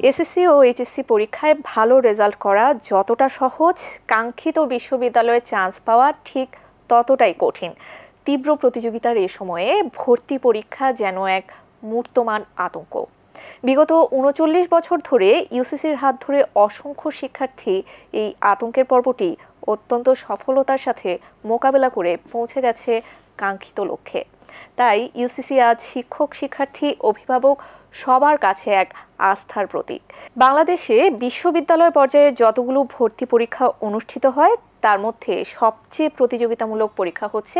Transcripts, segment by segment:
SSC ও HSC পরীক্ষায় ভালো result করা যতটা সহজ, কাঙ্ক্ষিত বিশ্ববিদ্যালয়ে চান্স পাওয়া ঠিক ততটাই কঠিন। তীব্র প্রতিযোগিতার এ সময়ে ভর্তি পরীক্ষা যেন এক মূর্তমান আতঙ্ক। বিগত ৩৯ বছর ধরে ইউসিসির হাত ধরে অসংখ্য শিক্ষার্থী এই আতঙ্কের পর্বটি অত্যন্ত সফলতার সাথে মোকাবেলা করে পৌঁছে গেছে কাঙ্ক্ষিত লক্ষ্যে। তাই ইউসিসি আজ শিক্ষক, শিক্ষার্থী, অভিভাবক সবার কাছে এক আস্থার প্রতীক। বাংলাদেশে বিশ্ববিদ্যালয় পর্যায়ে যতগুলো ভর্তি পরীক্ষা অনুষ্ঠিত হয় তার মধ্যে সবচেয়ে প্রতিযোগিতামূলক পরীক্ষা হচ্ছে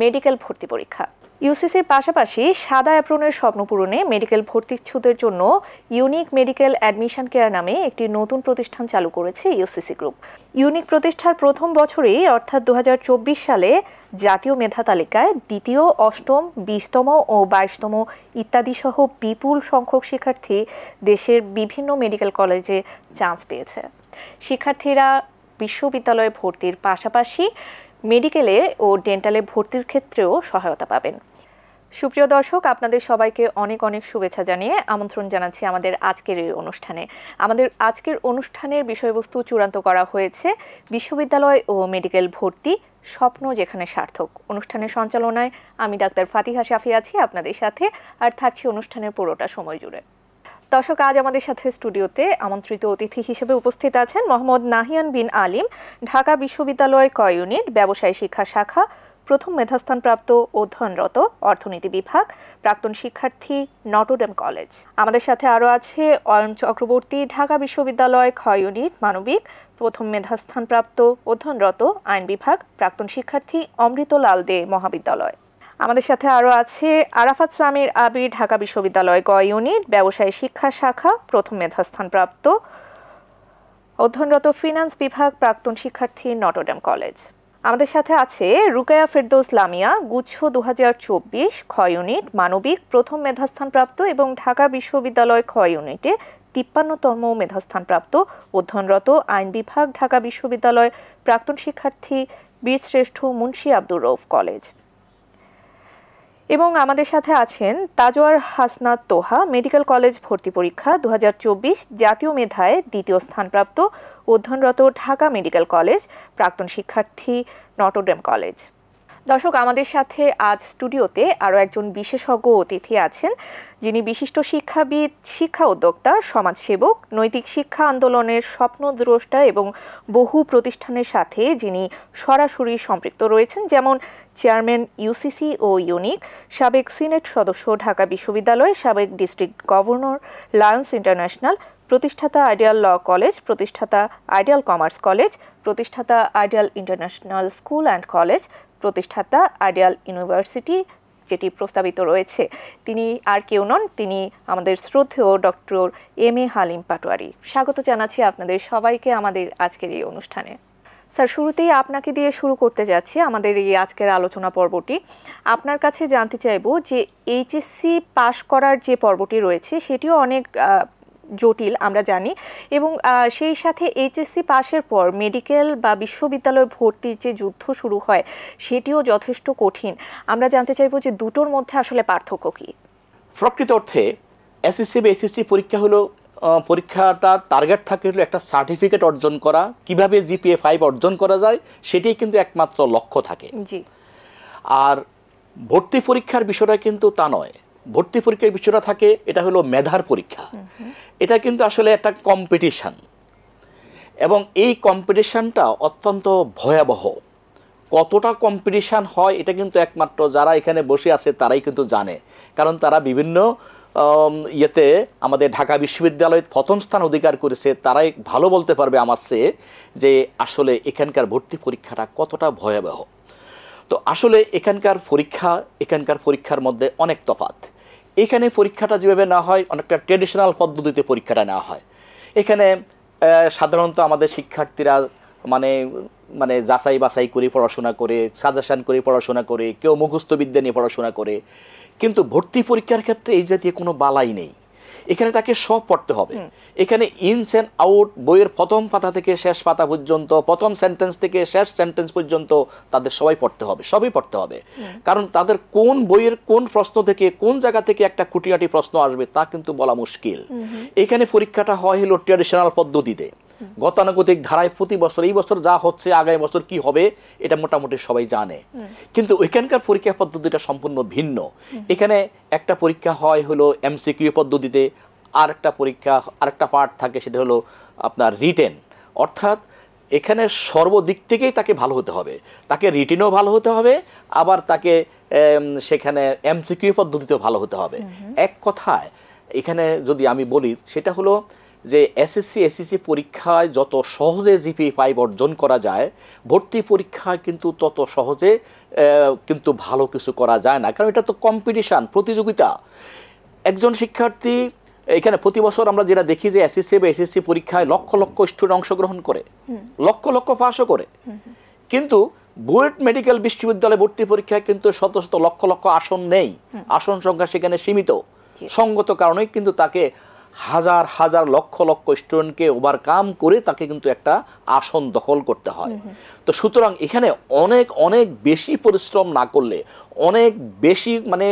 মেডিকেল ভর্তি পরীক্ষা। ইউসিসির পাশাপাশি সাদা অ্যাপ্রনের স্বপ্ন পূরণে মেডিকেল ভর্তিচ্ছুদের জন্য ইউনিক মেডিকেল অ্যাডমিশন কেয়ার নামে একটি নতুন প্রতিষ্ঠান চালু করেছে ইউসিসি গ্রুপ। ইউনিক প্রতিষ্ঠার প্রথম বছরেই অর্থাৎ ২০২৪ সালে জাতীয় মেধা তালিকায় দ্বিতীয়, অষ্টম, ২০তম ও ২২তম ইত্যাদি সহ বিপুল সংখ্যক শিক্ষার্থী দেশের বিভিন্ন মেডিকেল কলেজে চান্স পেয়েছে। শিক্ষার্থীরা বিশ্ববিদ্যালয়ে ভর্তির পাশাপাশি মেডিকেলে ও ডেন্টালে ভর্তির ক্ষেত্রেও সহায়তা পাবেন। সুপ্রিয় দর্শক, আপনাদের সবাইকে অনেক অনেক শুভেচ্ছা জানিয়ে আমন্ত্রণ জানাচ্ছি আমাদের আজকের এই অনুষ্ঠানে। আমাদের আজকের অনুষ্ঠানের বিষয়বস্তু চূড়ান্ত করা হয়েছে বিশ্ববিদ্যালয় ও মেডিকেল ভর্তি, স্বপ্ন যেখানে সার্থক। অনুষ্ঠানের সঞ্চালনায় আমি ডাক্তার ফাতিহা শাফি আছি আপনাদের সাথে, আর থাকছি অনুষ্ঠানের পুরোটা সময় জুড়ে। দর্শক, আজ আমাদের সাথে স্টুডিওতে আমন্ত্রিত অতিথি হিসেবে উপস্থিত আছেন মোহাম্মদ নাহিয়ান বিন আলিম, ঢাকা বিশ্ববিদ্যালয় ক ইউনিট ব্যবসায় শিক্ষা শাখা, প্রথম মেধাস্থানপ্রাপ্ত, অধ্যয়নরত, অর্থনীতি বিভাগ, প্রাক্তন শিক্ষার্থী, নটরডেম কলেজ। আমাদের সাথে আরও আছে অয়ন চক্রবর্তী, ঢাকা বিশ্ববিদ্যালয় খ ইউনিট মানবিক, প্রথম মেধাস্থানপ্রাপ্ত, অধ্যয়নরত, আইন বিভাগ, প্রাক্তন শিক্ষার্থী, অমৃতলাল দে মহাবিদ্যালয়। আমাদের সাথে আরও আছে আরাফাত সামির আবির, ঢাকা বিশ্ববিদ্যালয় গ ইউনিট ব্যবসায় শিক্ষা শাখা, প্রথম মেধাস্থানপ্রাপ্ত, অধ্যয়নরত, ফিনান্স বিভাগ, প্রাক্তন শিক্ষার্থী, নটরডেম কলেজ। আমাদের সাথে আছে রুকায়া ফেরদৌস লামিয়া, গুচ্ছ ২০২৪ খ ইউনিট মানবিক, প্রথম মেধাস্থানপ্রাপ্ত এবং ঢাকা বিশ্ববিদ্যালয় খ ইউনিটে ৫৩তম মেধাস্থানপ্রাপ্ত, অধ্যয়নরত, আইন বিভাগ, ঢাকা বিশ্ববিদ্যালয়, প্রাক্তন শিক্ষার্থী, বীরশ্রেষ্ঠ মুন্সী আব্দুর রউফ কলেজ। এবং আমাদের সাথে আছেন তাজওয়ার হাসনাত তোহা, মেডিকেল কলেজ ভর্তি পরীক্ষা ২০২৪ জাতীয় মেধায় দ্বিতীয় স্থানপ্রাপ্ত, অধ্যয়নরত, ঢাকা মেডিকেল কলেজ, প্রাক্তন শিক্ষার্থী, নটরডেম কলেজ। দর্শক, আমাদের সাথে আজ স্টুডিওতে আরও একজন বিশেষজ্ঞ অতিথি আছেন, যিনি বিশিষ্ট শিক্ষাবিদ, শিক্ষা উদ্যোক্তা, সমাজসেবক, নৈতিক শিক্ষা আন্দোলনের স্বপ্নদ্রষ্টা এবং বহু প্রতিষ্ঠানের সাথে যিনি সরাসরি সম্পৃক্ত রয়েছেন, যেমন চেয়ারম্যান ইউসিসি ও ইউনিক, সাবেক সিনেট সদস্য ঢাকা বিশ্ববিদ্যালয়, সাবেক ডিস্ট্রিক্ট গভর্নর লায়ন্স ইন্টারন্যাশনাল, প্রতিষ্ঠাতা আইডিয়াল ল কলেজ, প্রতিষ্ঠাতা আইডিয়াল কমার্স কলেজ, প্রতিষ্ঠাতা ideal international school and college, প্রতিষ্ঠাতা আইডিয়াল ইউনিভার্সিটি যেটি প্রস্তাবিত রয়েছে। তিনি আর কেউ নন, তিনি আমাদের শ্রদ্ধেয় doctor M A Halim Patwari. স্বাগত জানাচ্ছি আপনাদের সবাইকে আমাদের আজকের এই অনুষ্ঠানে। স্যার, শুরুতেই আপনাকে দিয়ে শুরু করতে যাচ্ছি আমাদের এই আজকের আলোচনা পর্বটি। আপনার কাছে জানতে চাইব যে এইচএসসি পাশ করার যে পর্বটি রয়েছে সেটিও অনেক জটিল আমরা জানি, এবং সেই সাথে এইচএসসি পাশের পর মেডিকেল বা বিশ্ববিদ্যালয় ভর্তির যে যুদ্ধ শুরু হয় সেটিও যথেষ্ট কঠিন। আমরা জানতে চাইব যে দুটোর মধ্যে আসলে পার্থক্য কী? প্রকৃত অর্থে এসএসসি বা এসএসসি পরীক্ষা হলো, পরীক্ষাটার টার্গেট থাকে হলো একটা সার্টিফিকেট অর্জন করা, কিভাবে জিপিএ ৫ অর্জন করা যায় সেটাই কিন্তু একমাত্র লক্ষ্য থাকে। জি। আর ভর্তি পরীক্ষার বিষয়টা কিন্তু তা নয়। ভর্তি পরীক্ষার বিষয়টা থাকে, এটা হলো মেধার পরীক্ষা। এটা কিন্তু আসলে একটা কম্পিটিশান, এবং এই কম্পিটিশানটা অত্যন্ত ভয়াবহ। কতটা কম্পিটিশান হয় এটা কিন্তু একমাত্র যারা এখানে বসে আছে তারাই কিন্তু জানে, কারণ তারা বিভিন্ন ইয়েতে আমাদের ঢাকা বিশ্ববিদ্যালয়ে প্রথম স্থান অধিকার করেছে, তারাই ভালো বলতে পারবে আমার চেয়ে যে আসলে এখানকার ভর্তি পরীক্ষাটা কতটা ভয়াবহ। তো আসলে এখানকার পরীক্ষার মধ্যে অনেক তফাৎ। এখানে পরীক্ষাটা যেভাবে না হয়, অনেকটা ট্রেডিশনাল পদ্ধতিতে পরীক্ষাটা নেওয়া হয়। এখানে সাধারণত আমাদের শিক্ষার্থীরা মানে যাচাই বাছাই করে পড়াশোনা করে, সাজেশন করে পড়াশোনা করে, কেউ মুখস্থ বিদ্যা নিয়ে পড়াশোনা করে, কিন্তু ভর্তি পরীক্ষার ক্ষেত্রে এই জাতীয় কোনো বালাই নেই। এখানে তাকে সব পড়তে হবে। এখানে ইনস অ্যান্ড আউট, বইয়ের প্রথম পাতা থেকে শেষ পাতা পর্যন্ত, প্রথম সেন্টেন্স থেকে শেষ সেন্টেন্স পর্যন্ত তাদের সবাই পড়তে হবে, সবই পড়তে হবে। কারণ তাদের কোন বইয়ের কোন প্রশ্ন থেকে কোন জায়গা থেকে একটা খুঁটিনাটি প্রশ্ন আসবে তা কিন্তু বলা মুশকিল। এখানে পরীক্ষাটা হয় হলো ট্র্যাডিশনাল পদ্ধতিতে, গতানুগতিক ধারায় প্রতি বছর, এই বছর যা হচ্ছে আগামী বছর কি হবে এটা মোটামুটি সবাই জানে। কিন্তু ওইখানকার পরীক্ষা পদ্ধতিটা সম্পূর্ণ ভিন্ন। এখানে একটা পরীক্ষা হয় হলো এমসিকিউ পদ্ধতিতে, আর একটা পরীক্ষা, আরেকটা পার্ট থাকে সেটা হলো আপনার রিটেন। অর্থাৎ এখানে সর্বদিক থেকেই তাকে ভালো হতে হবে, তাকে রিটেনও ভালো হতে হবে, আবার তাকে সেখানে এমসিকিউ পদ্ধতিতেও ভালো হতে হবে। এক কথায় এখানে যদি আমি বলি সেটা হলো যে এসএসসি এসএসসি পরীক্ষায় যত সহজে জিপিএ 5 অর্জন করা যায়, ভর্তি পরীক্ষায় কিন্তু তত সহজে কিন্তু ভালো কিছু করা যায় না। কারণ এটা তো কম্পিটিশান, প্রতিযোগিতা। একজন শিক্ষার্থী এখানে প্রতি বছর আমরা যেটা দেখি যে এসএসসি বা এসএসসি পরীক্ষায় লক্ষ লক্ষ স্টুডেন্ট অংশগ্রহণ করে, লক্ষ লক্ষ পাশও করে, কিন্তু বুয়েট মেডিকেল বিশ্ববিদ্যালয়ে ভর্তি পরীক্ষায় কিন্তু শত শত লক্ষ লক্ষ আসন নেই, আসন সংখ্যা সেখানে সীমিত। সঙ্গত কারণেই কিন্তু তাকে হাজার হাজার লক্ষ লক্ষ স্টুডেন্টকে ওভারকাম করে তাকে কিন্তু একটা আসন দখল করতে হয়। তো সুতরাং এখানে অনেক অনেক বেশি পরিশ্রম না করলে, অনেক বেশি মানে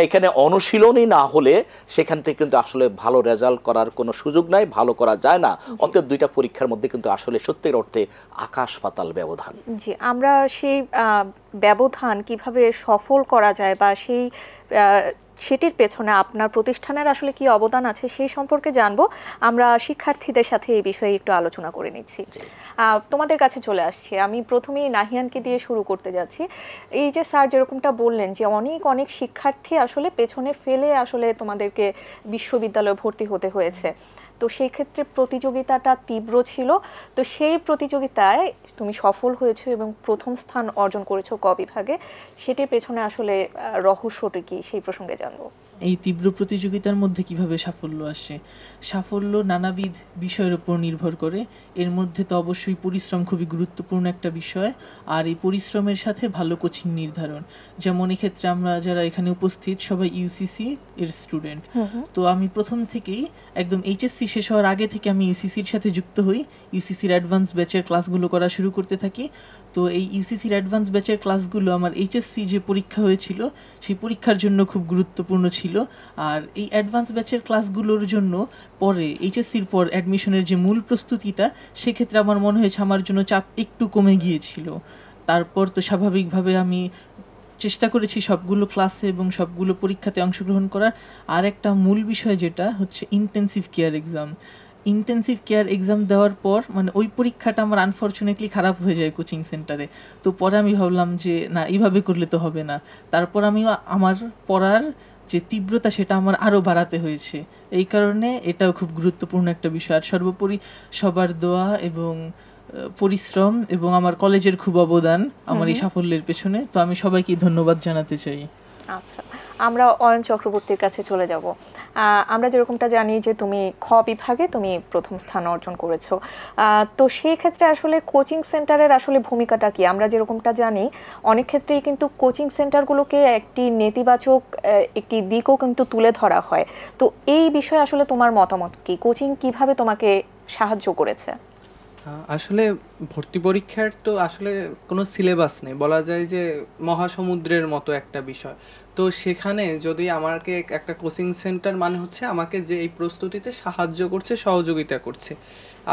এখানে অনুশীলনই না হলে সেখান থেকে কিন্তু আসলে ভালো রেজাল্ট করার কোনো সুযোগ নাই, ভালো করা যায় না। অতএব দুইটা পরীক্ষার মধ্যে কিন্তু আসলে সত্যির অর্থে আকাশ পাতাল ব্যবধান। জি, আমরা সেই ব্যবধান কিভাবে সফল করা যায় বা সেটির পেছনে আপনার প্রতিষ্ঠানের আসলে কি অবদান আছে সেই সম্পর্কে জানবো। আমরা শিক্ষার্থীদের সাথে এই বিষয়ে একটু আলোচনা করে নিচ্ছি। তোমাদের কাছে চলে আসছি, আমি প্রথমেই নাহিয়ানকে দিয়ে শুরু করতে যাচ্ছি। এই যে স্যার যেরকমটা বললেন যে অনেক অনেক শিক্ষার্থী আসলে পেছনে ফেলে আসলে তোমাদেরকে বিশ্ববিদ্যালয়ে ভর্তি হতে হয়েছে, তো সেই ক্ষেত্রে প্রতিযোগিতাটা তীব্র ছিল। তো সেই প্রতিযোগিতায় তুমি সফল হয়েছো এবং প্রথম স্থান অর্জন করেছো ক বিভাগে, সেটির পেছনে আসলে রহস্যটা কি সেই প্রসঙ্গে জানবো। এই তীব্র প্রতিযোগিতার মধ্যে কিভাবে সাফল্য আসে? সাফল্য নানাবিধ বিষয়ের উপর নির্ভর করে। এর মধ্যে তো অবশ্যই পরিশ্রম খুবই গুরুত্বপূর্ণ একটা বিষয়, আর এই পরিশ্রমের সাথে ভালো কোচিং নির্ধারণ। যেমন এক্ষেত্রে আমরা যারা এখানে উপস্থিত সবাই ইউসিসি এর স্টুডেন্ট। তো আমি প্রথম থেকেই একদম এইচএসসি শেষ হওয়ার আগে থেকে আমি ইউসিসির সাথে যুক্ত হই, ইউসিসির অ্যাডভান্স ব্যাচের ক্লাসগুলো করা শুরু করতে থাকি। তো এই ইউসিসির অ্যাডভান্স ব্যাচের ক্লাসগুলো আমার এইচএসসি যে পরীক্ষা হয়েছিল সেই পরীক্ষার জন্য খুব গুরুত্বপূর্ণ ছিল। আর এই অ্যাডভান্স ব্যাচের ক্লাসগুলোর জন্য পরে এইচএসসির পর অ্যাডমিশনের যে মূল প্রস্তুতিটা, সেক্ষেত্রে আমার মনে হয়েছে আমার জন্য চাপ একটু কমে গিয়েছিল। তারপর তো স্বাভাবিকভাবে আমি চেষ্টা করেছি সবগুলো ক্লাসে এবং সবগুলো পরীক্ষাতে অংশগ্রহণ করার। আর একটা মূল বিষয় যেটা হচ্ছে intensive care exam. Intensive care exam দেওয়ার পর মানে ওই পরীক্ষাটা আমার আনফর্চুনেটলি খারাপ হয়ে যায় কোচিং সেন্টারে। তো পরে আমি ভাবলাম যে না, এইভাবে করলে তো হবে না। তারপর আমি আমার পড়ার যে তীব্রতা সেটা আমার আরও বাড়াতে হয়েছে। এই কারণে এটাও খুব গুরুত্বপূর্ণ একটা বিষয়। আর সর্বোপরি সবার দোয়া এবং পরিশ্রম এবং আমার কলেজের খুব অবদান আমার এই সাফল্যের পেছনে। তো আমি সবাইকে ধন্যবাদ জানাতে চাই। আচ্ছা, আমরা অয়ন চক্রবর্তীর কাছে চলে যাব। আমরা যেরকমটা জানি যে তুমি খ বিভাগে তুমি প্রথম স্থান অর্জন করেছো, তো সেই ক্ষেত্রে আসলে কোচিং সেন্টারের আসলে ভূমিকাটা কি? আমরা যেরকমটা জানি অনেক ক্ষেত্রেই কিন্তু কোচিং সেন্টারগুলোকে একটি নেতিবাচক একটি দিকও কিন্তু তুলে ধরা হয়। তো এই বিষয়ে আসলে তোমার মতামত কি? কোচিং কিভাবে তোমাকে সাহায্য করেছে? আসলে ভর্তি পরীক্ষার তো আসলে কোনো সিলেবাস নেই, বলা যায় যে মহাসমুদ্রের মতো একটা বিষয়। তো সেখানে যদি আমাকে একটা কোচিং সেন্টার মানে হচ্ছে আমাকে যে এই প্রস্তুতিতে সাহায্য করছে, সহযোগিতা করছে।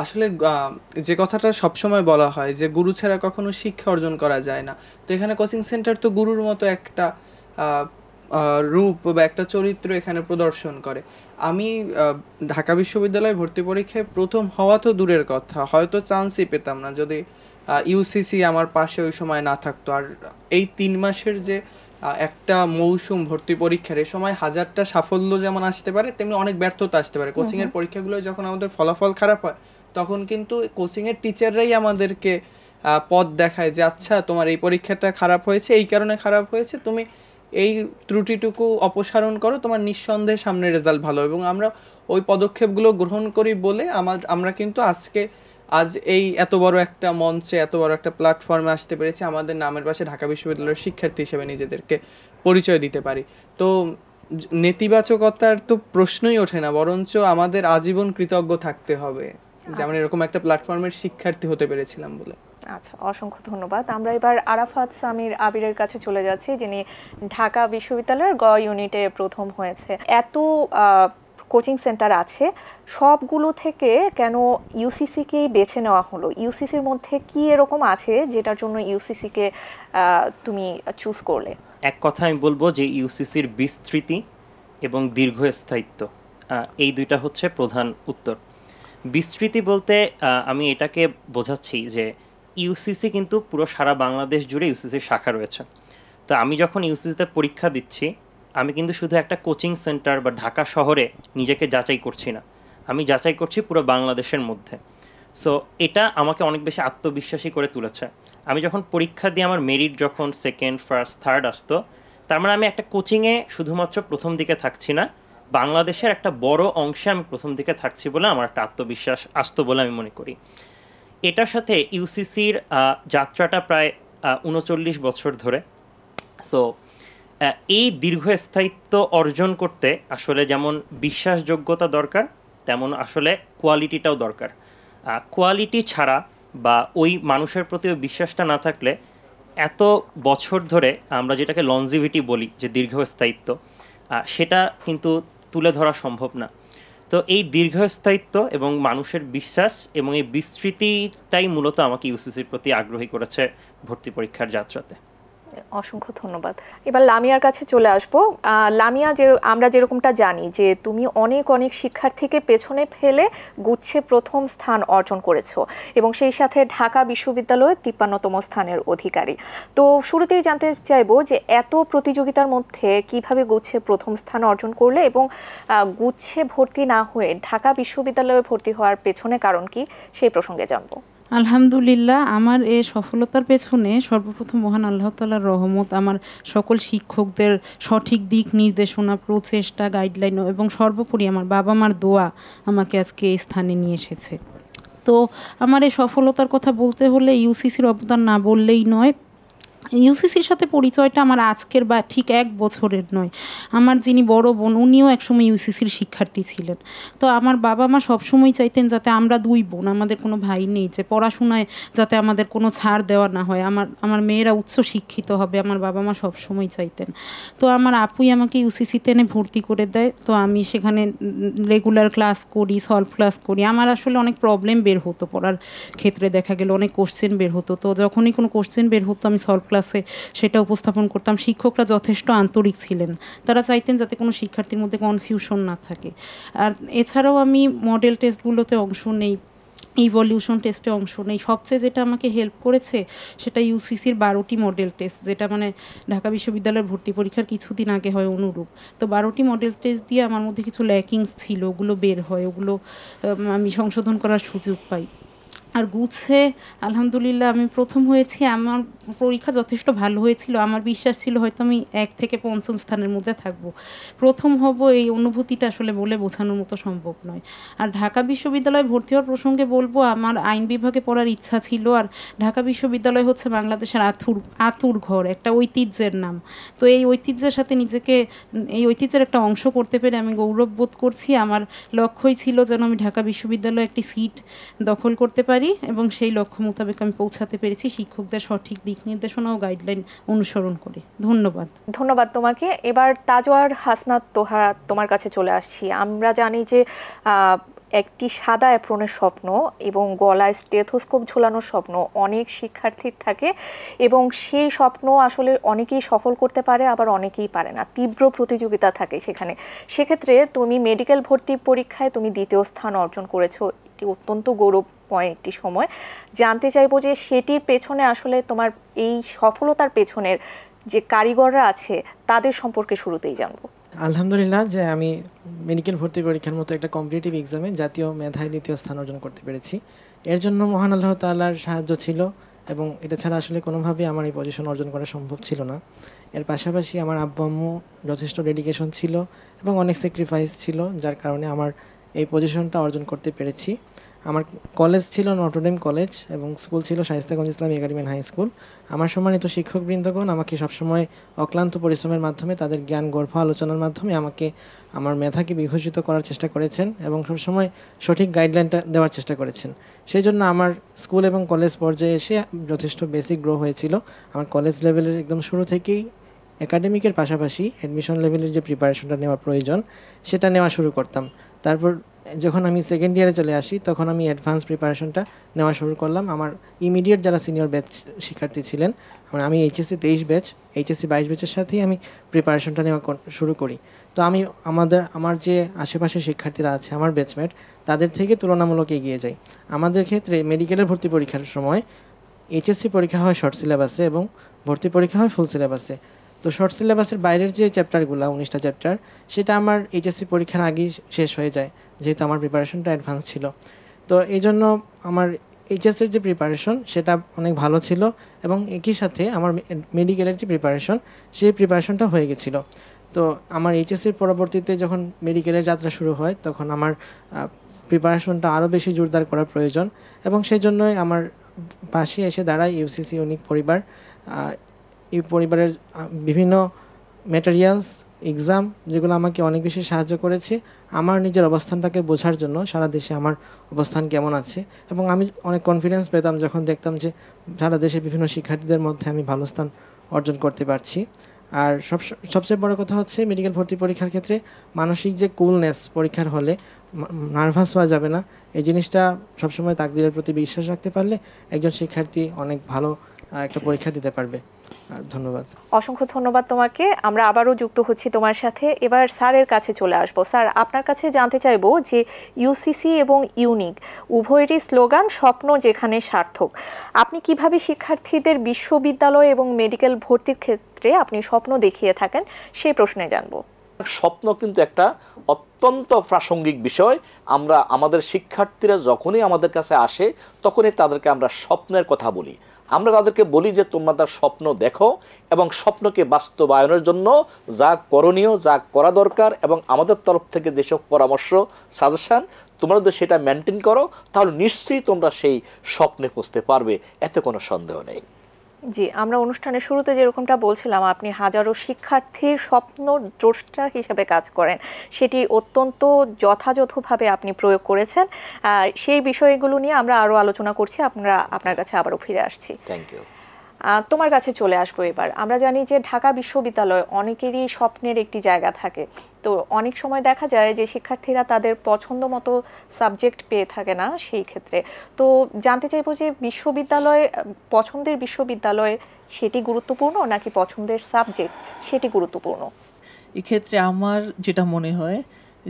আসলে যে কথাটা সবসময় বলা হয় যে গুরু ছাড়া কখনো শিক্ষা অর্জন করা যায় না, তো এখানে কোচিং সেন্টার তো গুরুর মতো একটা রূপ বা একটা চরিত্র এখানে প্রদর্শন করে। আমি ঢাকা বিশ্ববিদ্যালয়ে ভর্তি পরীক্ষায় প্রথম হওয়া তো দূরের কথা, হয়তো চান্সই পেতাম না যদি ইউসিসি আমার পাশে ওই সময় না থাকতো। আর এই 3 মাসের যে একটা মৌসুম ভর্তি পরীক্ষার, এ সময় হাজারটা সাফল্য যেমন আসতে পারে তেমনি অনেক ব্যর্থতা আসতে পারে। কোচিংয়ের পরীক্ষাগুলো যখন আমাদের ফলাফল খারাপ হয় তখন কিন্তু কোচিংয়ের টিচাররাই আমাদেরকে পথ দেখায় যে আচ্ছা তোমার এই পরীক্ষাটা খারাপ হয়েছে, এই কারণে খারাপ হয়েছে, তুমি এই ত্রুটিটুকু অপসারণ করো, তোমার নিঃসন্দেহে সামনে রেজাল্ট ভালো। এবং আমরা ওই পদক্ষেপগুলো গ্রহণ করি বলে আমরা কিন্তু আজ এই এত বড় একটা মঞ্চে, এত বড় একটা প্ল্যাটফর্মে আসতে পেরেছি, আমাদের নামের পাশে ঢাকা বিশ্ববিদ্যালয়ের শিক্ষার্থী হিসেবে নিজেদেরকে পরিচয় দিতে পারি। তো নেতিবাচকতার তো প্রশ্নই ওঠে না, বরঞ্চ আমাদের আজীবন কৃতজ্ঞ থাকতে হবে যে আমরা এরকম একটা প্ল্যাটফর্মের শিক্ষার্থী হতে পেরেছিলাম বলে। আচ্ছা, অসংখ্য ধন্যবাদ। আমরা এবার আরাফাত সামির আবিরের কাছে চলে যাচ্ছি, যিনি ঢাকা বিশ্ববিদ্যালয়ের গ ইউনিটে প্রথম হয়েছে। এত কোচিং সেন্টার আছে, সবগুলো থেকে কেন ইউসিসিকেই বেছে নেওয়া হলো? ইউসিসির মধ্যে কি এরকম আছে যেটার জন্য ইউসিসিকে তুমি চুজ করলে? এক কথা আমি বলবো যে ইউসিসির বিস্তৃতি এবং দীর্ঘস্থায়িত্ব, এই দুইটা হচ্ছে প্রধান উত্তর। বিস্তৃতি বলতে আমি এটাকে বোঝাচ্ছি যে ইউসিসি কিন্তু পুরো সারা বাংলাদেশ জুড়ে ইউসিসির শাখা রয়েছে। তো আমি যখন ইউসিসিতে পরীক্ষা দিচ্ছি, আমি কিন্তু শুধু একটা কোচিং সেন্টার বা ঢাকা শহরে নিজেকে যাচাই করছি না, আমি যাচাই করছি পুরো বাংলাদেশের মধ্যে। সো এটা আমাকে অনেক বেশি আত্মবিশ্বাসী করে তুলেছে। আমি যখন পরীক্ষা দিয়ে আমার মেরিট যখন সেকেন্ড, ফার্স্ট, থার্ড আসতো, তার মানে আমি একটা কোচিংয়ে শুধুমাত্র প্রথম দিকে থাকছি না, বাংলাদেশের একটা বড় অংশে আমি প্রথম দিকে থাকছি বলে আমার একটা আত্মবিশ্বাস আসতো বলে আমি মনে করি। এটার সাথে ইউসিসির যাত্রাটা প্রায় ৩৯ বছর ধরে। সো এই দীর্ঘস্থায়িত্ব অর্জন করতে আসলে যেমন বিশ্বাসযোগ্যতা দরকার, তেমন আসলে কোয়ালিটিটাও দরকার। কোয়ালিটি ছাড়া বা ওই মানুষের প্রতি বিশ্বাসটা না থাকলে এত বছর ধরে আমরা যেটাকে লনজিভিটি বলি, যে দীর্ঘস্থায়িত্ব, সেটা কিন্তু তুলে ধরা সম্ভব না। তো এই দীর্ঘস্থায়িত্ব এবং মানুষের বিশ্বাস এবং এই বিস্তৃতিটাই মূলত আমাকে ইউসিসির প্রতি আগ্রহী করেছে ভর্তি পরীক্ষার যাত্রাতে। অসংখ্য ধন্যবাদ। এবার লামিয়ার কাছে চলে আসবো। লামিয়া, যে আমরা যেরকমটা জানি যে তুমি অনেক অনেক শিক্ষার্থীকে পেছনে ফেলে গুচ্ছে প্রথম স্থান অর্জন করেছো এবং সেই সাথে ঢাকা বিশ্ববিদ্যালয়ে ৫৩তম স্থানের অধিকারী। তো শুরুতেই জানতে চাইবো যে এত প্রতিযোগিতার মধ্যে কিভাবে গুচ্ছে প্রথম স্থান অর্জন করলে এবং গুচ্ছে ভর্তি না হয়ে ঢাকা বিশ্ববিদ্যালয়ে ভর্তি হওয়ার পেছনে কারণ কি, সেই প্রসঙ্গে জানবো। আলহামদুলিল্লাহ, আমার এই সফলতার পেছনে সর্বপ্রথম মহান আল্লাহ তাআলার রহমত, আমার সকল শিক্ষকদের সঠিক দিক নির্দেশনা, প্রচেষ্টা, গাইডলাইন এবং সর্বোপরি আমার বাবা মার দোয়া আমাকে আজকে এই স্থানে নিয়ে এসেছে। তো আমার এই সফলতার কথা বলতে হলে ইউসিসির অবদান না বললেই নয়। ইউসিসির সাথে পরিচয়টা আমার আজকের বা ঠিক ১ বছরের নয়। আমার যিনি বড় বোন, উনিও একসময় ইউসিসির শিক্ষার্থী ছিলেন। তো আমার বাবা মা সবসময় চাইতেন যাতে আমরা ২ বোন, আমাদের কোনো ভাই নেই, যে পড়াশোনায় যাতে আমাদের কোনো ছাড় দেওয়া না হয়, আমার মেয়েরা উচ্চ শিক্ষিত হবে, আমার বাবা মা সবসময় চাইতেন। তো আমার আপুই আমাকে ইউসিসিতে এনে ভর্তি করে দেয়। তো আমি সেখানে রেগুলার ক্লাস করি, সলভ ক্লাস করি। আমার আসলে অনেক প্রবলেম বের হতো পড়ার ক্ষেত্রে, দেখা গেল অনেক কোশ্চেন বের হতো। তো যখনই কোনো কোশ্চেন বের হতো আমি সলভ ক্লাসে সেটা উপস্থাপন করতাম। শিক্ষকরা যথেষ্ট আন্তরিক ছিলেন, তারা চাইতেন যাতে কোনো শিক্ষার্থীর মধ্যে কনফিউশন না থাকে। আর এছাড়াও আমি মডেল টেস্টগুলোতে অংশ নেই, ইভলিউশন টেস্টে অংশ নেই। সবচেয়ে যেটা আমাকে হেল্প করেছে সেটা ইউসিসির ১২টি মডেল টেস্ট, যেটা মানে ঢাকা বিশ্ববিদ্যালয়ের ভর্তি পরীক্ষার কিছুদিন আগে হয় অনুরূপ। তো ১২টি মডেল টেস্ট দিয়ে আমার মধ্যে কিছু ল্যাকিংস ছিল, ওগুলো বের হয়, ওগুলো আমি সংশোধন করার সুযোগ পাই। আর গুচ্ছে আলহামদুলিল্লাহ আমি প্রথম হয়েছি। আমার পরীক্ষা যথেষ্ট ভালো হয়েছিল, আমার বিশ্বাস ছিল হয়তো আমি ১ থেকে ৫ম স্থানের মধ্যে থাকব, প্রথম হব। এই অনুভূতিটা আসলে বলে বোঝানোর মতো সম্ভব নয়। আর ঢাকা বিশ্ববিদ্যালয়ে ভর্তি হওয়ার প্রসঙ্গে বলবো, আমার আইন বিভাগে পড়ার ইচ্ছা ছিল। আর ঢাকা বিশ্ববিদ্যালয় হচ্ছে বাংলাদেশের আতুর ঘর, একটা ঐতিহ্যের নাম। তো এই ঐতিহ্যের সাথে নিজেকে, এই ঐতিহ্যের একটা অংশ করতে পেরে আমি গৌরব বোধ করছি। আমার লক্ষ্যই ছিল যেন আমি ঢাকা বিশ্ববিদ্যালয়ে একটি সিট দখল করতে পারি এবং সেই লক্ষ্য মোতাবেক আমি পৌঁছাতে পেরেছি শিক্ষকদের সঠিক দিক নির্দেশনা ও গাইডলাইন অনুসরণ করে। ধন্যবাদ। ধন্যবাদ তোমাকে। এবার তাজওয়ার হাসনাত তোহা, তোমার কাছে চলে আসছি। আমরা জানি যে একটি সাদা অ্যাপ্রনের স্বপ্ন এবং গলায় স্টেথোস্কোপ ঝোলানোর স্বপ্ন অনেক শিক্ষার্থীর থাকে এবং সেই স্বপ্ন আসলে অনেকেই সফল করতে পারে, আবার অনেকেই পারে না। তীব্র প্রতিযোগিতা থাকে সেখানে। সেক্ষেত্রে তুমি মেডিকেল ভর্তি পরীক্ষায় তুমি ২য় স্থান অর্জন করেছো, এটি অত্যন্ত গৌরবময় একটি সময়। জানতে চাইবো যে সেটির পেছনে আসলে তোমার এই সফলতার পেছনের যে কারিগররা আছে তাদের সম্পর্কে শুরুতেই জানবো। আলহামদুলিল্লাহ, যে আমি মেডিকেল ভর্তি পরীক্ষার মতো একটা কম্পিটিটিভ এক্সামে জাতীয় মেধায় ২য় স্থান অর্জন করতে পেরেছি। এর জন্য মহান আল্লাহ তাআলার সাহায্য ছিল এবং এটা ছাড়া আসলে কোনোভাবেই আমার এই পজিশন অর্জন করা সম্ভব ছিল না। এর পাশাপাশি আমার আব্বু আম্মু যথেষ্ট ডেডিকেশন ছিল এবং অনেক স্যাক্রিফাইস ছিল, যার কারণে আমার এই পজিশনটা অর্জন করতে পেরেছি। আমার কলেজ ছিল নটরডেম কলেজ এবং স্কুল ছিল শায়েস্তাগঞ্জ ইসলামী একাডেমি অ্যান্ড হাই স্কুল। আমার সম্মানিত শিক্ষকবৃন্দগণ আমাকে সবসময় অক্লান্ত পরিশ্রমের মাধ্যমে তাদের জ্ঞান গর্ভ আলোচনার মাধ্যমে আমাকে আমার মেধাকে বিকশিত করার চেষ্টা করেছেন এবং সবসময় সঠিক গাইডলাইনটা দেওয়ার চেষ্টা করেছেন। সেই জন্য আমার স্কুল এবং কলেজ পর্যায়ে এসে যথেষ্ট বেসিক গ্রো হয়েছিল। আমার কলেজ লেভেলের একদম শুরু থেকেই একাডেমিকের পাশাপাশি অ্যাডমিশন লেভেলের যে প্রিপারেশনটা নেওয়ার প্রয়োজন সেটা নেওয়া শুরু করতাম। তারপর যখন আমি সেকেন্ড ইয়ারে চলে আসি তখন আমি অ্যাডভান্স প্রিপারেশনটা নেওয়া শুরু করলাম। আমার ইমিডিয়েট যারা সিনিয়র ব্যাচ শিক্ষার্থী ছিলেন, আমি এইচএসসি 23 ব্যাচ, এইচএসসি 22 ব্যাচের সাথেই আমি প্রিপারেশনটা নেওয়া শুরু করি। তো আমি আমার যে আশেপাশে শিক্ষার্থীরা আছে আমার ব্যাচমেট তাদের থেকে তুলনামূলক এগিয়ে যাই। আমাদের ক্ষেত্রে মেডিকেলের ভর্তি পরীক্ষার সময় এইচএসসি পরীক্ষা হয় শর্ট সিলেবাসে এবং ভর্তি পরীক্ষা হয় ফুল সিলেবাসে। তো শর্ট সিলেবাসের বাইরের যে চ্যাপ্টারগুলো 19টা চ্যাপ্টার সেটা আমার এইচএসসি পরীক্ষার আগেই শেষ হয়ে যায়, যেহেতু আমার প্রিপারেশনটা অ্যাডভান্স ছিল। তো এই জন্য আমার এইচএসের যে প্রিপারেশন সেটা অনেক ভালো ছিল এবং একই সাথে আমার মেডিকেলের যে প্রিপারেশন সেই প্রিপারেশনটা হয়ে গেছিলো। তো আমার এইচএসসির পরবর্তীতে যখন মেডিকেলের যাত্রা শুরু হয় তখন আমার প্রিপারেশনটা আরও বেশি জোরদার করার প্রয়োজন এবং সেই জন্যই আমার পাশে এসে দাঁড়ায় ইউসিসি ইউনিক পরিবার। এই পরিবারের বিভিন্ন ম্যাটেরিয়ালস, এক্সাম যেগুলো আমাকে অনেক বেশি সাহায্য করেছে আমার নিজের অবস্থানটাকে বোঝার জন্য সারা দেশে আমার অবস্থান কেমন আছে। এবং আমি অনেক কনফিডেন্স পেতাম যখন দেখতাম যে সারা দেশে বিভিন্ন শিক্ষার্থীদের মধ্যে আমি ভালো স্থান অর্জন করতে পারছি। আর সবচেয়ে বড় কথা হচ্ছে মেডিকেল ভর্তি পরীক্ষার ক্ষেত্রে মানসিক যে কুলনেস, পরীক্ষার হলে নার্ভাস হওয়া যাবে না, এই জিনিসটা সবসময় তাকদিরের প্রতি বিশ্বাস রাখতে পারলে একজন শিক্ষার্থী অনেক ভালো একটা পরীক্ষা দিতে পারবে। ধন্যবাদ। অসংখ্য ধন্যবাদ তোমাকে। আমরা আবারও যুক্ত হচ্ছি তোমার সাথে। এবার স্যারের কাছে চলে আসব। স্যার, আপনার কাছে জানতে চাইবো যে ইউসিসি এবং ইউনিক উভয়েরই স্লোগান স্বপ্ন যেখানে সার্থক। আপনি কিভাবে শিক্ষার্থীদের বিশ্ববিদ্যালয় এবং মেডিকেল ভর্তির ক্ষেত্রে আপনি স্বপ্ন দেখিয়ে থাকেন সেই প্রশ্নে জানবো। স্বপ্ন কিন্তু একটা অত্যন্ত প্রাসঙ্গিক বিষয়। আমরা আমাদের শিক্ষার্থীরা যখনই আমাদের কাছে আসে তখনই তাদেরকে আমরা স্বপ্নের কথা বলি। আমরা তাদেরকে বলি যে তোমরা তার স্বপ্ন দেখো এবং স্বপ্নকে বাস্তবায়নের জন্য যা করণীয়, যা করা দরকার এবং আমাদের তরফ থেকে যেসব পরামর্শ, সাজেশান তোমরা যদি সেটা মেনটেন করো তাহলে নিশ্চয়ই তোমরা সেই স্বপ্নে পৌঁছতে পারবে, এতে কোনো সন্দেহ নেই। জি, আমরা অনুষ্ঠানের শুরুতে যেরকমটা বলছিলাম আপনি হাজারো শিক্ষার্থীর স্বপ্ন দ্রষ্টা হিসেবে কাজ করেন, সেটি অত্যন্ত যথাযথভাবে আপনি প্রয়োগ করেছেন। সেই বিষয়গুলো নিয়ে আমরা আরও আলোচনা করছি। আমরা আপনার কাছে আবারও ফিরে আসছি। Thank you. তোমার কাছে চলে আসবো এবার। আমরা জানি যে ঢাকা বিশ্ববিদ্যালয় অনেকেরই স্বপ্নের একটি জায়গা থাকে। তো অনেক সময় দেখা যায় যে শিক্ষার্থীরা তাদের পছন্দ মতো সাবজেক্ট পেয়ে থাকে না সেই ক্ষেত্রে। তো জানতে চাইবো যে পছন্দের বিশ্ববিদ্যালয় সেটি গুরুত্বপূর্ণ নাকি পছন্দের সাবজেক্ট সেটি গুরুত্বপূর্ণ? এক্ষেত্রে আমার যেটা মনে হয়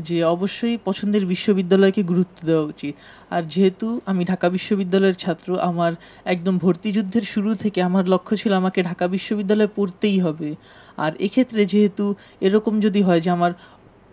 যে অবশ্যই পছন্দের বিশ্ববিদ্যালয়কে গুরুত্ব দেওয়া উচিত। আর যেহেতু আমি ঢাকা বিশ্ববিদ্যালয়ের ছাত্র, আমার একদম ভর্তি যুদ্ধের শুরু থেকে আমার লক্ষ্য ছিল আমাকে ঢাকা বিশ্ববিদ্যালয়ে পড়তেই হবে। আর এক্ষেত্রে যেহেতু এরকম যদি হয় যে আমার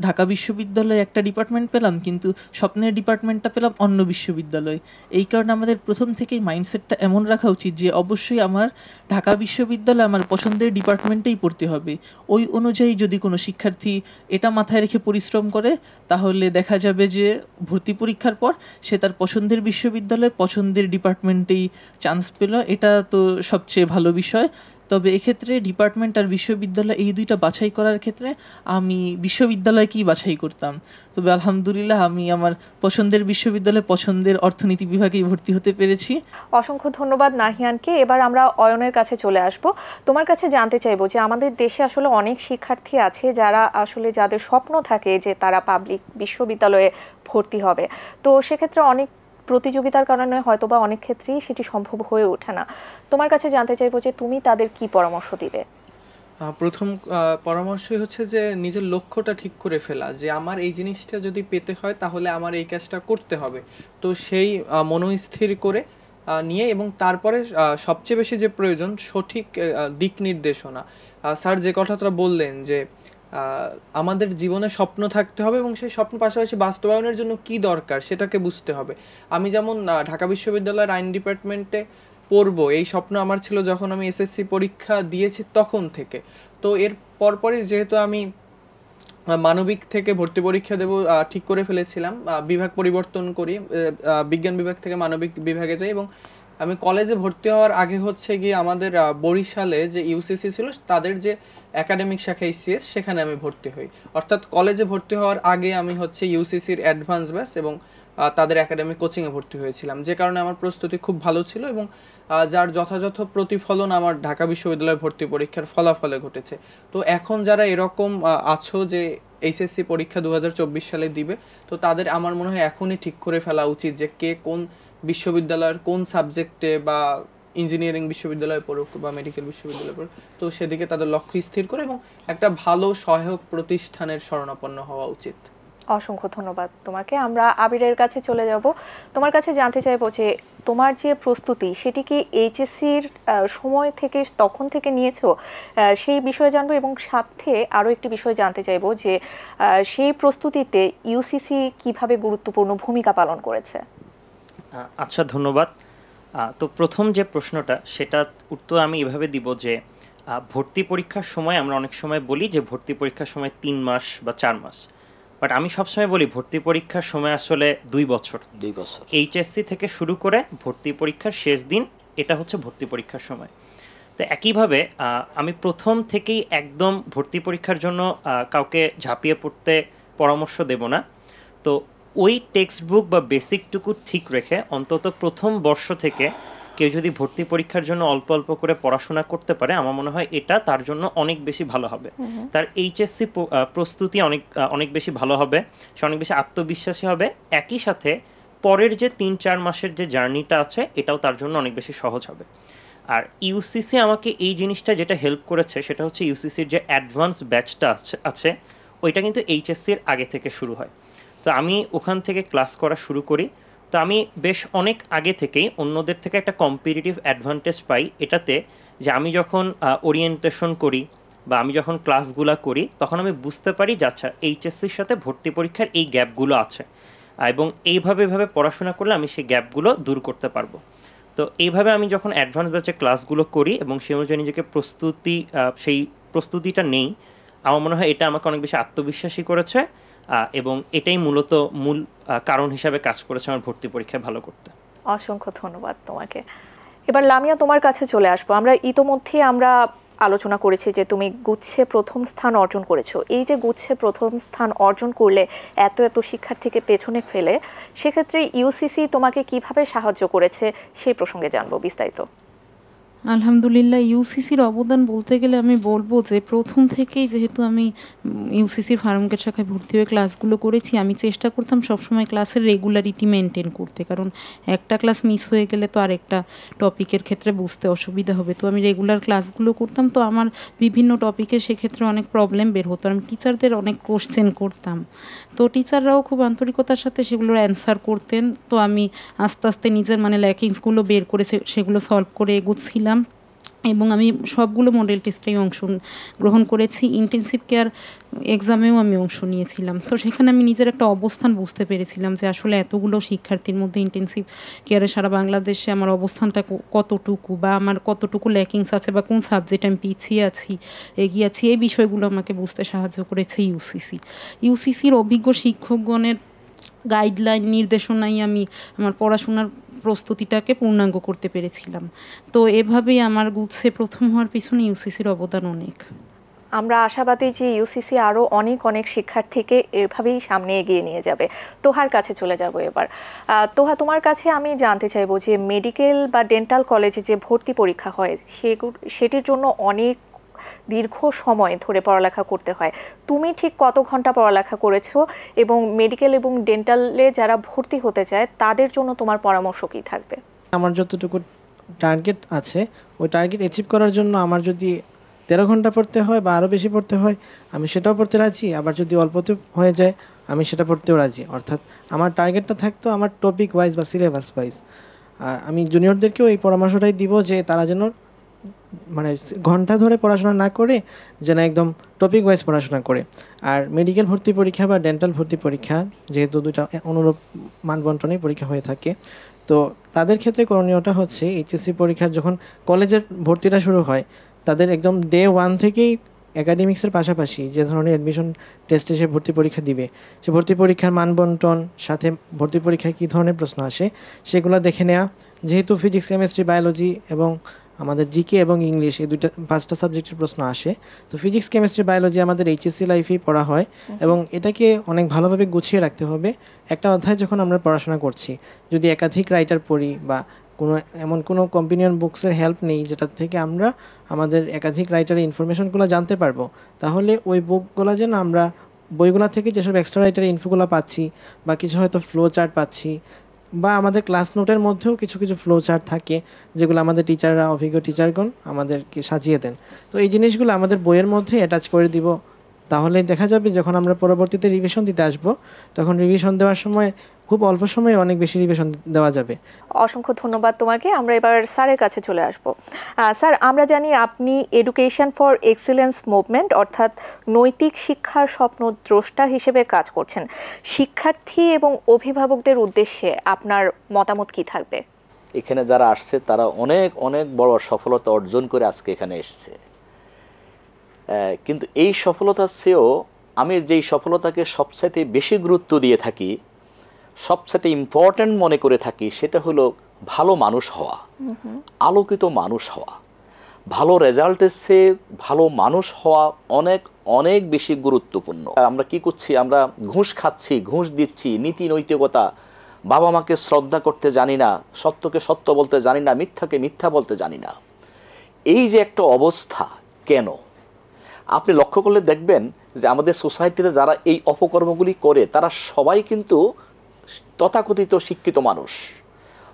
ঢাকা বিশ্ববিদ্যালয়ে একটা ডিপার্টমেন্ট পেলাম কিন্তু স্বপ্নের ডিপার্টমেন্টটা পেলাম অন্য বিশ্ববিদ্যালয়, এই কারণে আমাদের প্রথম থেকেই মাইন্ডসেটটা এমন রাখা উচিত যে অবশ্যই আমার ঢাকা বিশ্ববিদ্যালয়ে আমার পছন্দের ডিপার্টমেন্টেই পড়তে হবে। ওই অনুযায়ী যদি কোনো শিক্ষার্থী এটা মাথায় রেখে পরিশ্রম করে তাহলে দেখা যাবে যে ভর্তি পরীক্ষার পর সে তার পছন্দের বিশ্ববিদ্যালয়ে পছন্দের ডিপার্টমেন্টেই চান্স পেল। এটা তো সবচেয়ে ভালো বিষয়। তবে এক্ষেত্রে ডিপার্টমেন্ট আর বিশ্ববিদ্যালয় এই দুইটা বাছাই করার ক্ষেত্রে আমি বিশ্ববিদ্যালয়কেই বাছাই করতাম। তবে আলহামদুলিল্লাহ আমি আমার পছন্দের বিশ্ববিদ্যালয়ে পছন্দের অর্থনীতি বিভাগেই ভর্তি হতে পেরেছি। অসংখ্য ধন্যবাদ নাহিয়ানকে। এবার আমরা অয়নের কাছে চলে আসব। তোমার কাছে জানতে চাইবো যে আমাদের দেশে আসলে অনেক শিক্ষার্থী আছে যারা আসলে যাদের স্বপ্ন থাকে যে তারা পাবলিক বিশ্ববিদ্যালয়ে ভর্তি হবে। তো সেক্ষেত্রে অনেক প্রতিযোগিতার কারণে হয়তোবা অনেক ক্ষেত্রেই সেটি সম্ভব হয়ে ওঠে না। তোমার কাছে জানতে চাইবো যে তুমি তাদের কি পরামর্শ দিবে? প্রথম পরামর্শই হচ্ছে যে নিজের লক্ষ্যটা ঠিক করে ফেলা, যে আমার এই জিনিসটা যদি পেতে হয় তাহলে আমার এই কাজটা করতে হবে। তো সেই মনস্থির করে নিয়ে এবং তারপরে সবচেয়ে বেশি যে প্রয়োজন সঠিক দিক নির্দেশনা। স্যার যে কথাটা বললেন যে আমাদের জীবনে স্বপ্ন থাকতে হবে এবং সেই স্বপ্ন পাশাপাশি বাস্তবায়নের জন্য কি দরকার সেটাকে বুঝতে হবে। আমি যেমন ঢাকা বিশ্ববিদ্যালয়ের আইন ডিপার্টমেন্টে পড়বো এই স্বপ্ন আমার ছিল যখন আমি এসএসসি পরীক্ষা দিয়েছি তখন থেকে। তো এর পরপরই যেহেতু আমি মানবিক থেকে ভর্তি পরীক্ষা দেব ঠিক করে ফেলেছিলাম, বিভাগ পরিবর্তন করি, বিজ্ঞান বিভাগ থেকে মানবিক বিভাগে যাই। এবং আমি কলেজে ভর্তি হওয়ার আগে হচ্ছে গিয়ে আমাদের বরিশালে যে ইউসিসি ছিল তাদের যে একাডেমিক শাখা ইসিএস সেখানে আমি ভর্তি হই। অর্থাৎ কলেজে ভর্তি হওয়ার আগে আমি হচ্ছে ইউসিসির অ্যাডভান্স ব্যাচ এবং তাদের একাডেমিক কোচিংয়ে ভর্তি হয়েছিলাম, যে কারণে আমার প্রস্তুতি খুব ভালো ছিল এবং যার যথাযথ প্রতিফলন আমার ঢাকা বিশ্ববিদ্যালয় ভর্তি পরীক্ষার ফলাফলে ঘটেছে। তো এখন যারা এরকম আছো যে এইচএসসি পরীক্ষা 2024 সালে দিবে, তো তাদের আমার মনে হয় এখনই ঠিক করে ফেলা উচিত যে কে কোন বিশ্ববিদ্যালয়ের কোন সাবজেক্টে বা ইঞ্জিনিয়ারিং বিশ্ববিদ্যালয়ে পড়ুক বা মেডিকেল বিশ্ববিদ্যালয়ে পড়ুক, তো সেদিকে তাদের লক্ষ্য স্থির করে এবং একটা ভালো সহায়ক প্রতিষ্ঠানের শরণাপন্ন হওয়া উচিত। অসংখ্য ধন্যবাদ তোমাকে। আমরা আবিরের কাছে চলে যাব। তোমার কাছে জানতে চাইবো যে তোমার যে প্রস্তুতি সেটি কি এইচএসসির সময় থেকে তখন থেকে নিয়েছো, সেই বিষয়ে জানবো। এবং সাথে আরও একটি বিষয় জানতে চাইবো যে সেই প্রস্তুতিতে ইউসিসি কিভাবে গুরুত্বপূর্ণ ভূমিকা পালন করেছে। আচ্ছা, ধন্যবাদ। তো প্রথম যে প্রশ্নটা সেটা উত্তর আমি এভাবে দিব যে ভর্তি পরীক্ষার সময় আমরা অনেক সময় বলি যে ভর্তি পরীক্ষার সময় 3 মাস বা 4 মাস, বাট আমি সবসময় বলি ভর্তি পরীক্ষার সময় আসলে 2 বছর। এইচএসসি থেকে শুরু করে ভর্তি পরীক্ষার শেষ দিন, এটা হচ্ছে ভর্তি পরীক্ষার সময়। তো একইভাবে আমি প্রথম থেকেই একদম ভর্তি পরীক্ষার জন্য কাউকে ঝাঁপিয়ে পড়তে পরামর্শ দেব না। তো ওই টেক্সট বুক বা বেসিকটুকু ঠিক রেখে অন্তত প্রথম বর্ষ থেকে কেউ যদি ভর্তি পরীক্ষার জন্য অল্প অল্প করে পড়াশোনা করতে পারে, আমার মনে হয় এটা তার জন্য অনেক বেশি ভালো হবে। তার এইচএসসি প্রস্তুতি অনেক বেশি ভালো হবে, সে অনেক বেশি আত্মবিশ্বাসী হবে। একই সাথে পরের যে 3-4 মাসের যে জার্নিটা আছে এটাও তার জন্য অনেক বেশি সহজ হবে। আর ইউসিসি আমাকে এই জিনিসটা যেটা হেল্প করেছে সেটা হচ্ছে ইউসিসির যে অ্যাডভান্স ব্যাচটা আছে ওইটা কিন্তু এইচএসসির আগে থেকে শুরু হয়। তো আমি ওখান থেকে ক্লাস করা শুরু করি। তো আমি বেশ অনেক আগে থেকেই অন্যদের থেকে একটা কম্পিটিটিভ অ্যাডভান্টেজ পাই এটাতে, যে আমি যখন ওরিয়েন্টেশন করি বা আমি যখন ক্লাসগুলো করি তখন আমি বুঝতে পারি যে আচ্ছা এইচএসসির সাথে ভর্তি পরীক্ষার এই গ্যাপগুলো আছে, এবং এইভাবে পড়াশোনা করলে আমি সেই গ্যাপগুলো দূর করতে পারবো। তো এইভাবে আমি যখন অ্যাডভান্স ব্যাচে ক্লাসগুলো করি এবং সেই অনুযায়ী নিজেকে সেই প্রস্তুতিটা নেই, আমার মনে হয় এটা আমাকে অনেক বেশি আত্মবিশ্বাসী করেছে এবং এটাই মূলত মূল কারণ হিসাবে কাজ করেছে আমার ভর্তি পরীক্ষায় ভালো করতে। অসংখ্য ধন্যবাদ তোমাকে। এবার লামিয়া তোমার কাছে চলে আসবো। ইতোমধ্যে আমরা আলোচনা করেছি যে তুমি গুচ্ছে প্রথম স্থান অর্জন করেছো। এই যে গুচ্ছে প্রথম স্থান অর্জন করলে এত শিক্ষার্থীকে পেছনে ফেলে, সেক্ষেত্রে ইউসিসি তোমাকে কিভাবে সাহায্য করেছে সেই প্রসঙ্গে জানবো বিস্তারিত। আলহামদুলিল্লাহ, ইউসিসির অবদান বলতে গেলে আমি বলবো যে প্রথম থেকেই যেহেতু আমি ইউসিসির ফার্মগেট শাখায় ভর্তি হয়ে ক্লাসগুলো করেছি, আমি চেষ্টা করতাম সবসময় ক্লাসের রেগুলারিটি মেনটেন করতে, কারণ একটা ক্লাস মিস হয়ে গেলে তো আরেকটা টপিকের ক্ষেত্রে বুঝতে অসুবিধা হবে। তো আমি রেগুলার ক্লাসগুলো করতাম, তো আমার বিভিন্ন টপিকে সেক্ষেত্রে অনেক প্রবলেম বের হতো। আমি টিচারদের অনেক কোশ্চেন করতাম, তো টিচাররাও খুব আন্তরিকতার সাথে সেগুলোর অ্যান্সার করতেন। তো আমি আস্তে আস্তে নিজের ল্যাকিংসগুলো বের করে সেগুলো সলভ করে এগোচ্ছিলাম এবং আমি সবগুলো মডেল টেস্টেই গ্রহণ করেছি। ইন্টেনসিভ কেয়ার এক্সামেও আমি অংশ নিয়েছিলাম। তো সেখানে আমি নিজের একটা অবস্থান বুঝতে পেরেছিলাম যে আসলে এতগুলো শিক্ষার্থীর মধ্যে ইন্টেনসিভ কেয়ারে সারা বাংলাদেশে আমার অবস্থানটা কতটুকু, বা আমার কতটুকু ল্যাকিংস আছে, বা কোন সাবজেক্ট আমি পিছিয়ে আছি, এগিয়ে আছি, এই বিষয়গুলো আমাকে বুঝতে সাহায্য করেছে ইউসিসির অভিজ্ঞ শিক্ষকগণের গাইডলাইন নির্দেশনাই আমি আমার পড়াশোনার প্রস্তুতিটাকে পূর্ণাঙ্গ করতে পেরেছিলাম। তো এভাবেই আমার গুচ্ছে প্রথম হওয়ার পিছনে ইউসিসির অবদান অনেক। আমরা আশাবাদী যে ইউসিসি আরও অনেক শিক্ষার্থীকে এভাবেই সামনে এগিয়ে নিয়ে যাবে। তোহার কাছে চলে যাব এবার। তোহা, তোমার কাছে আমি জানতে চাইবো যে মেডিকেল বা ডেন্টাল কলেজে যে ভর্তি পরীক্ষা হয় সেটির জন্য অনেক দীর্ঘ সময় ধরে পড়ালেখা করতে হয়। তুমি ঠিক কত ঘন্টা পড়ালেখা করেছো এবং মেডিকেল এবং ডেন্টালে যারা ভর্তি হতে চায় তাদের জন্য তোমার পরামর্শ কী থাকবে? আমার যতটুকু টার্গেট আছে ওই টার্গেট অ্যাচিভ করার জন্য আমার যদি 13 ঘন্টা পড়তে হয় বা আরও বেশি পড়তে হয় আমি সেটাও পড়তে রাজি, আবার যদি অল্পতে হয়ে যায় আমি সেটা পড়তেও রাজি। অর্থাৎ আমার টার্গেটটা থাকতো আমার টপিক ওয়াইজ বা সিলেবাস ওয়াইজ। আর আমি জুনিয়রদেরকেও এই পরামর্শটাই দিব যে তারা যেন ঘন্টা ধরে পড়াশোনা না করে যেন একদম টপিক ওয়াইজ পড়াশোনা করে। আর মেডিকেল ভর্তি পরীক্ষা বা ডেন্টাল ভর্তি পরীক্ষা যেহেতু দুইটা অনুরূপ মানবন্টনেই পরীক্ষা হয়ে থাকে, তো তাদের ক্ষেত্রে করণীয়টা হচ্ছে এইচএসসি পরীক্ষার যখন কলেজের ভর্তিটা শুরু হয় তাদের একদম ডে 1 থেকেই একাডেমিক্সের পাশাপাশি যে ধরনের অ্যাডমিশন টেস্টে সে ভর্তি পরীক্ষা দিবে, সে ভর্তি পরীক্ষার মানবন্টন সাথে ভর্তি পরীক্ষায় কী ধরনের প্রশ্ন আসে সেগুলো দেখে নেওয়া। যেহেতু ফিজিক্স, কেমিস্ট্রি, বায়োলজি এবং আমাদের জিকে এবং ইংলিশ এই 5টা সাবজেক্টের প্রশ্ন আসে, তো ফিজিক্স, কেমিস্ট্রি, বায়োলজি আমাদের এইচএসসি লাইফেই পড়া হয় এবং এটাকে অনেক ভালোভাবে গুছিয়ে রাখতে হবে। একটা অধ্যায় যখন আমরা পড়াশোনা করছি, যদি একাধিক রাইটার পড়ি বা এমন কোনো কম্পিনিয়ন বুকসের হেল্প নেই যেটা থেকে আমরা আমাদের একাধিক রাইটারের ইনফরমেশনগুলো জানতে পারবো, তাহলে ওই বুকগুলো যেন আমরা বইগুলো থেকে যেসব এক্সট্রা রাইটারের ইনফোগুলো পাচ্ছি বা কিছু হয়তো ফ্লো চার্ট পাচ্ছি বা আমাদের ক্লাস নোটের মধ্যেও কিছু কিছু ফ্লো চার্ট থাকে যেগুলো আমাদের টিচাররা, অভিজ্ঞ টিচারগণ আমাদেরকে সাজিয়ে দেন, তো এই জিনিসগুলো আমাদের বইয়ের মধ্যে অ্যাটাচ করে দিব। তাহলে দেখা যাবে যখন আমরা পরবর্তীতে রিভিশন দিতে আসব, তখন রিভিশন দেওয়ার সময় খুব অল্প সময়ে অনেক বেশি রিভিশন দেওয়া যাবে। অসংখ্য ধন্যবাদ তোমাকে। আমরা এবার স্যারের কাছে চলে আসব। স্যার, আমরা জানি আপনি এডুকেশন ফর এক্সিলেন্স মুভমেন্ট অর্থাৎ নৈতিক শিক্ষার স্বপ্ন দ্রষ্টা হিসেবে কাজ করছেন। শিক্ষার্থী এবং অভিভাবকদের উদ্দেশ্যে আপনার মতামত কি থাকবে? এখানে যারা আসছে তারা অনেক অনেক বড় সফলতা অর্জন করে আজকে এখানে এসছে, কিন্তু এই সফলতার চেয়েও আমি যেই সফলতাকে সবচাইতে বেশি গুরুত্ব দিয়ে থাকি, সবচাইতে ইম্পর্ট্যান্ট মনে করে থাকি, সেটা হলো ভালো মানুষ হওয়া, আলোকিত মানুষ হওয়া। ভালো রেজাল্টের চেয়ে ভালো মানুষ হওয়া অনেক অনেক বেশি গুরুত্বপূর্ণ। আমরা কি করছি? আমরা ঘুষ খাচ্ছি, ঘুষ দিচ্ছি, নীতি নৈতিকতা, বাবা মাকে শ্রদ্ধা করতে জানি না, সত্যকে সত্য বলতে জানি না, মিথ্যাকে মিথ্যা বলতে জানি না। এই যে একটা অবস্থা, কেন? আপনি লক্ষ্য করলে দেখবেন যে আমাদের সোসাইটিতে যারা এই অপকর্মগুলি করে তারা সবাই কিন্তু তথাকথিত শিক্ষিত মানুষ,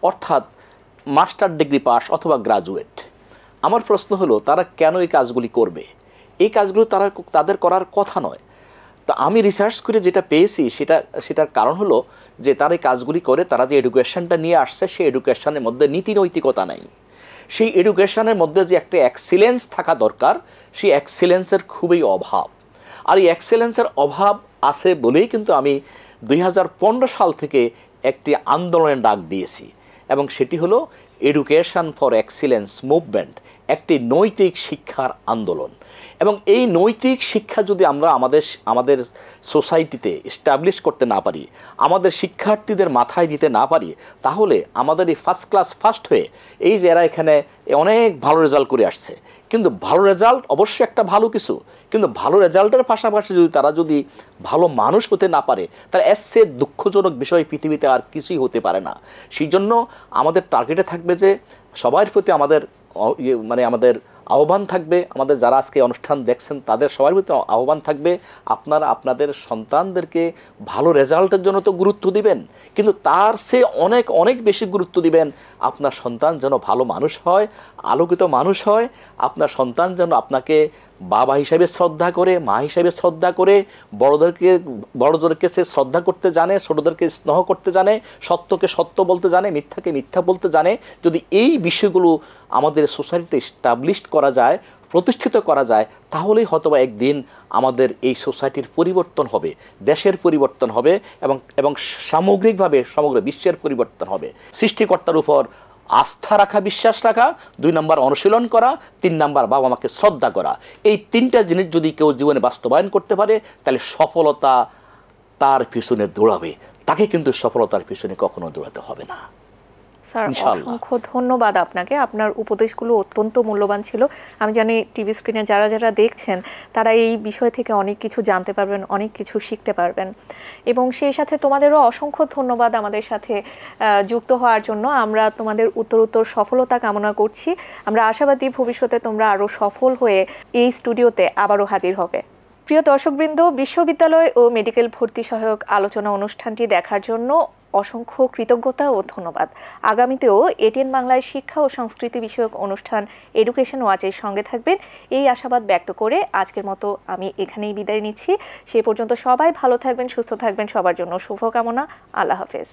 অর্থাৎ মাস্টার ডিগ্রি পাস অথবা গ্রাজুয়েট। আমার প্রশ্ন হলো তারা কেন এই কাজগুলি করবে? এই কাজগুলো তাদের করার কথা নয়। তো আমি রিসার্চ করে যেটা পেয়েছি সেটার কারণ হলো যে তারা এই কাজগুলি করে, তারা যে এডুকেশনটা নিয়ে আসছে সেই এডুকেশনের মধ্যে নীতি নৈতিকতা নেই। সেই এডুকেশনের মধ্যে যে একটা এক্সিলেন্স থাকা দরকার, সেই এক্সিলেন্সের খুবই অভাব। আর এই এক্সিলেন্সের অভাব আছে বলেই কিন্তু আমি 2015 সাল থেকে একটি আন্দোলনের ডাক দিয়েছি, এবং সেটি হলো এডুকেশন ফর এক্সিলেন্স মুভমেন্ট, একটি নৈতিক শিক্ষার আন্দোলন। এবং এই নৈতিক শিক্ষা যদি আমরা আমাদের সোসাইটিতে এস্টাবলিশ করতে না পারি, আমাদের শিক্ষার্থীদের মাথায় দিতে না পারি, তাহলে আমাদের এই ফার্স্ট ক্লাস ফার্স্ট হয়ে এই যে এরা এখানে অনেক ভালো রেজাল্ট করে আসছে, কিন্তু ভালো রেজাল্ট অবশ্যই একটা ভালো কিছু, কিন্তু ভালো রেজাল্টের পাশাপাশি তারা যদি ভালো মানুষ হতে না পারে, তাহলে এর চেয়ে দুঃখজনক বিষয় পৃথিবীতে আর কিছুই হতে পারে না। সেই জন্য আমাদের টার্গেটে থাকবে যে সবার প্রতি আমাদের আমাদের আহ্বান থাকবে, আমাদের যারা আজকে অনুষ্ঠান দেখছেন তাদের সবার প্রতি আহ্বান থাকবে, আপনারা আপনাদের সন্তানদেরকে ভালো রেজাল্টের জন্য তো গুরুত্ব দিবেন, কিন্তু তার চেয়ে অনেক অনেক বেশি গুরুত্ব দিবেন আপনার সন্তান যেন ভালো মানুষ হয়, আলোকিত মানুষ হয়। আপনার সন্তান যেন আপনাকে বাবা হিসাবে শ্রদ্ধা করে, মা হিসাবে শ্রদ্ধা করে, বড়দেরকে সে শ্রদ্ধা করতে জানে, ছোটদেরকে স্নেহ করতে জানে, সত্যকে সত্য বলতে জানে, মিথ্যাকে মিথ্যা বলতে জানে। যদি এই বিষয়গুলো আমাদের সোসাইটিতে এস্টাবলিশ করা যায়, প্রতিষ্ঠিত করা যায়, তাহলেই হয়তোবা একদিন আমাদের এই সোসাইটির পরিবর্তন হবে, দেশের পরিবর্তন হবে, এবং সামগ্রিকভাবে সমগ্র বিশ্বের পরিবর্তন হবে। সৃষ্টিকর্তার উপর আস্থা রাখা, বিশ্বাস রাখা, 2 নম্বর অনুশীলন করা, 3 নম্বর বাবা মাকে শ্রদ্ধা করা। এই 3টা জিনিস যদি কেউ জীবনে বাস্তবায়ন করতে পারে, তাহলে সফলতা তার পিছনে দৌড়াবে, তাকে কিন্তু সফলতার পিছনে কখনো দৌড়াতে হবে না। স্যার, অসংখ্য ধন্যবাদ আপনাকে। আপনার উপদেশগুলো অত্যন্ত মূল্যবান ছিল। আমি জানি টিভি স্ক্রিনে যারা যারা দেখছেন তারা এই বিষয় থেকে অনেক কিছু জানতে পারবেন, অনেক কিছু শিখতে পারবেন, এবং সেই সাথে তোমাদেরও অসংখ্য ধন্যবাদ আমাদের সাথে যুক্ত হওয়ার জন্য। আমরা তোমাদের উত্তরোত্তর সফলতা কামনা করছি। আমরা আশাবাদী ভবিষ্যতে তোমরা আরও সফল হয়ে এই স্টুডিওতে আবারও হাজির হবে। প্রিয় দর্শকবৃন্দ, বিশ্ববিদ্যালয় ও মেডিকেল ভর্তি সহায়ক আলোচনা অনুষ্ঠানটি দেখার জন্য অসংখ্য কৃতজ্ঞতা ও ধন্যবাদ। আগামীতেও এটিএন বাংলায় শিক্ষা ও সংস্কৃতি বিষয়ক অনুষ্ঠান এডুকেশন ওয়াচের সঙ্গে থাকবেন এই আশাবাদ ব্যক্ত করে আজকের মতো আমি এখানেই বিদায় নিচ্ছি। সে পর্যন্ত সবাই ভালো থাকবেন, সুস্থ থাকবেন, সবার জন্য শুভকামনা। আল্লাহ হাফেজ।